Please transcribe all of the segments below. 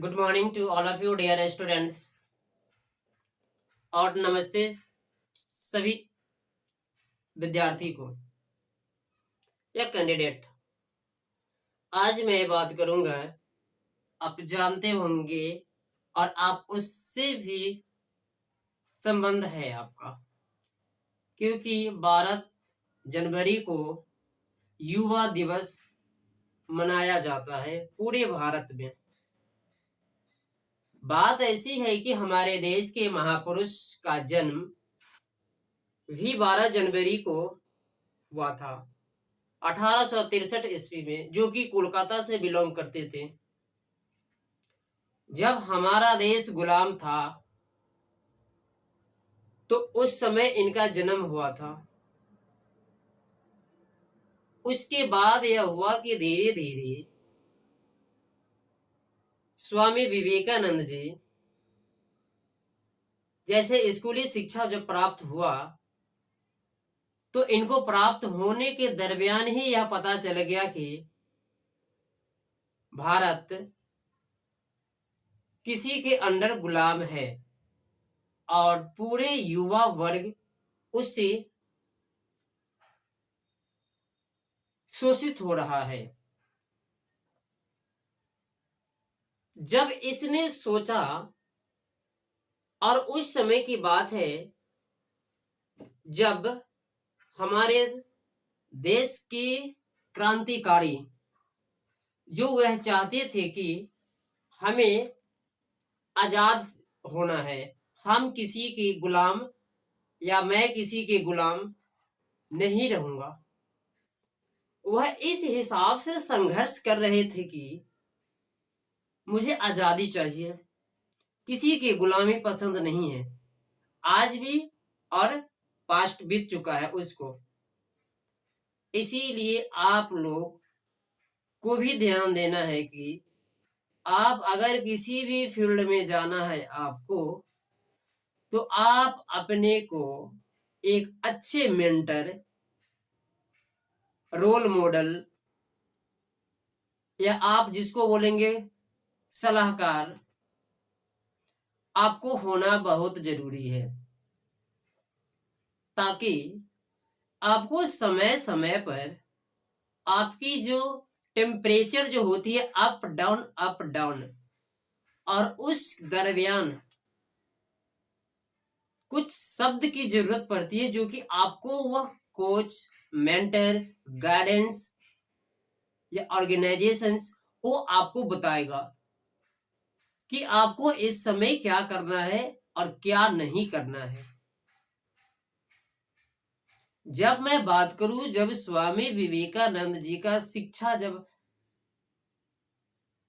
Good morning to all of you dear students और नमस्ते सभी विद्यार्थी को या कैंडिडेट। आज मैं बात करूंगा, आप जानते होंगे और आप उससे भी संबंध है आपका, क्योंकि 12 जनवरी को युवा दिवस मनाया जाता है पूरे भारत में। बात ऐसी है कि हमारे देश के महापुरुष का जन्म भी 12 जनवरी को हुआ था 1863 ईस्वी में, जो कि कोलकाता से बिलोंग करते थे। जब हमारा देश गुलाम था तो उस समय इनका जन्म हुआ था। उसके बाद यह हुआ कि धीरे धीरे स्वामी विवेकानंद जी जैसे स्कूली शिक्षा जब प्राप्त हुआ तो इनको प्राप्त होने के दरमियान ही यह पता चल गया कि भारत किसी के अंडर गुलाम है और पूरे युवा वर्ग उससे शोषित हो रहा है। जब इसने सोचा, और उस समय की बात है जब हमारे देश के क्रांतिकारी जो वह चाहते थे कि हमें आजाद होना है, हम किसी के गुलाम या मैं किसी के गुलाम नहीं रहूंगा, वह इस हिसाब से संघर्ष कर रहे थे कि मुझे आजादी चाहिए, किसी की गुलामी पसंद नहीं है। आज भी और पास्ट बीत चुका है उसको। इसीलिए आप लोग को भी ध्यान देना है कि आप अगर किसी भी फील्ड में जाना है आपको, तो आप अपने को एक अच्छे मेंटर, रोल मॉडल, या आप जिसको बोलेंगे सलाहकार, आपको होना बहुत जरूरी है, ताकि आपको समय समय पर आपकी जो टेम्परेचर जो होती है अप डाउन, और उस दरमियान कुछ शब्द की जरूरत पड़ती है जो कि आपको वह कोच, मेंटर, गाइडेंस या ऑर्गेनाइजेशंस वो आपको बताएगा कि आपको इस समय क्या करना है और क्या नहीं करना है। जब मैं बात करूं, जब स्वामी विवेकानंद जी का शिक्षा जब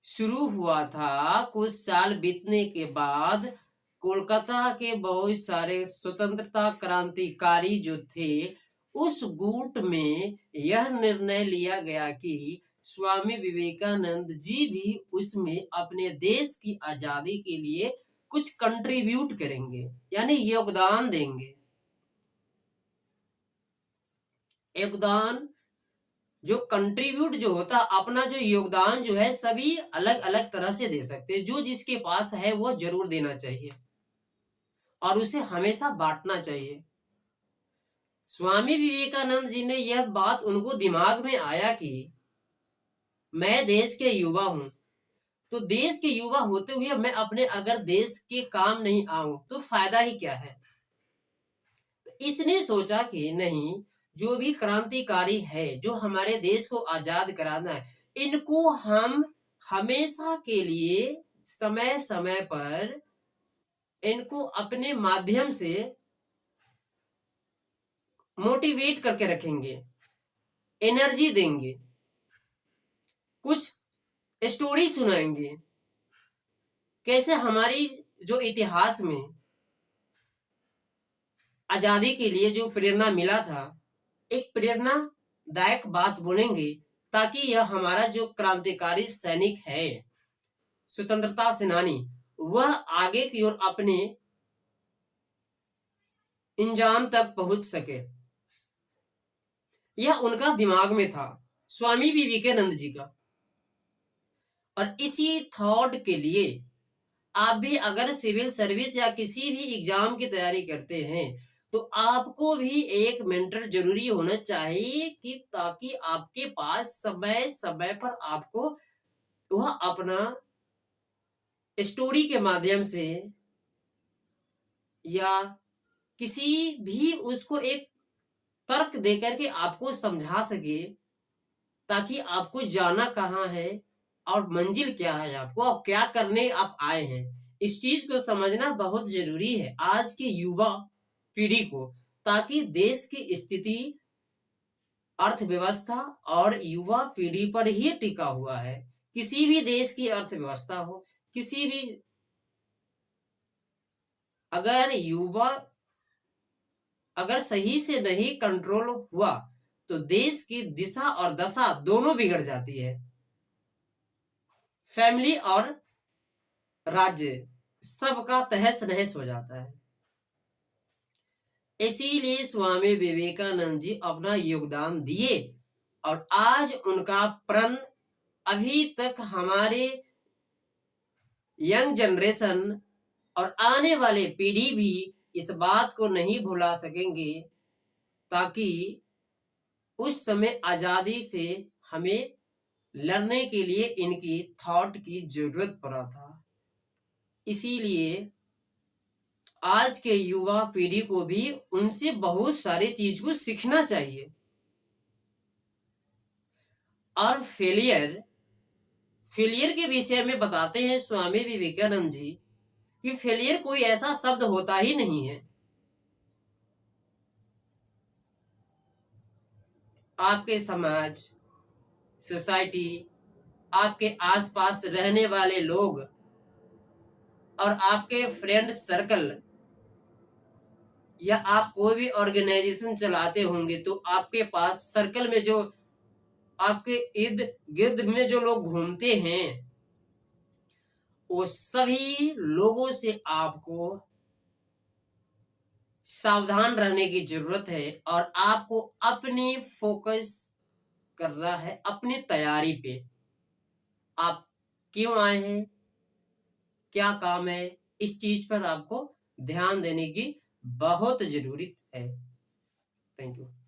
शुरू हुआ था, कुछ साल बीतने के बाद कोलकाता के बहुत सारे स्वतंत्रता क्रांतिकारी जो थे, उस गुट में यह निर्णय लिया गया कि स्वामी विवेकानंद जी भी उसमें अपने देश की आजादी के लिए कुछ कंट्रीब्यूट करेंगे, यानी योगदान देंगे। योगदान जो कंट्रीब्यूट जो होता, अपना जो योगदान जो है सभी अलग अलग तरह से दे सकते हैं। जो जिसके पास है वो जरूर देना चाहिए और उसे हमेशा बांटना चाहिए। स्वामी विवेकानंद जी ने यह बात उनको दिमाग में आया कि मैं देश के युवा हूं, तो देश के युवा होते हुए मैं अपने अगर देश के काम नहीं आऊं तो फायदा ही क्या है। तो इसने सोचा कि नहीं, जो भी क्रांतिकारी है, जो हमारे देश को आजाद कराना है, इनको हम हमेशा के लिए समय समय पर इनको अपने माध्यम से मोटिवेट करके रखेंगे, एनर्जी देंगे, कुछ स्टोरी सुनाएंगे, कैसे हमारी जो इतिहास में आजादी के लिए जो प्रेरणा मिला था, एक प्रेरणादायक बात बोलेंगे, ताकि यह हमारा जो क्रांतिकारी सैनिक है, स्वतंत्रता सेनानी, वह आगे की ओर अपने इंजाम तक पहुंच सके। यह उनका दिमाग में था, स्वामी विवेकानंद जी का। और इसी थॉट के लिए आप भी अगर सिविल सर्विस या किसी भी एग्जाम की तैयारी करते हैं तो आपको भी एक मेंटर जरूरी होना चाहिए कि ताकि आपके पास समय समय पर आपको वह अपना स्टोरी के माध्यम से या किसी भी उसको एक तर्क देकर के आपको समझा सके ताकि आपको जाना कहाँ है और मंजिल क्या है आपको और क्या करने आप आए हैं। इस चीज को समझना बहुत जरूरी है आज की युवा पीढ़ी को, ताकि देश की स्थिति अर्थव्यवस्था और युवा पीढ़ी पर ही टिका हुआ है। किसी भी देश की अर्थव्यवस्था हो, किसी भी, अगर युवा अगर सही से नहीं कंट्रोल हुआ तो देश की दिशा और दशा दोनों बिगड़ जाती है। फैमिली और राज्य सबका तहस नहस हो जाता है। इसीलिए स्वामी विवेकानंद जी अपना योगदान दिए और आज उनका प्रण अभी तक हमारे यंग जनरेशन और आने वाले पीढ़ी भी इस बात को नहीं भुला सकेंगे, ताकि उस समय आजादी से हमें लड़ने के लिए इनकी थॉट की जरूरत पड़ा था। इसीलिए आज के युवा पीढ़ी को भी उनसे बहुत सारी चीज को सीखना चाहिए। और फेलियर के विषय में बताते हैं स्वामी विवेकानंद जी कि फेलियर कोई ऐसा शब्द होता ही नहीं है। आपके समाज, सोसाइटी, आपके आसपास रहने वाले लोग और आपके फ्रेंड सर्कल या आप कोई भी ऑर्गेनाइजेशन चलाते होंगे तो आपके पास सर्कल में जो आपके इर्द गिर्द में जो लोग घूमते हैं वो सभी लोगों से आपको सावधान रहने की जरूरत है और आपको अपनी फोकस करना है अपनी तैयारी पे। आप क्यों आए हैं, क्या काम है, इस चीज पर आपको ध्यान देने की बहुत जरूरत है। Thank you.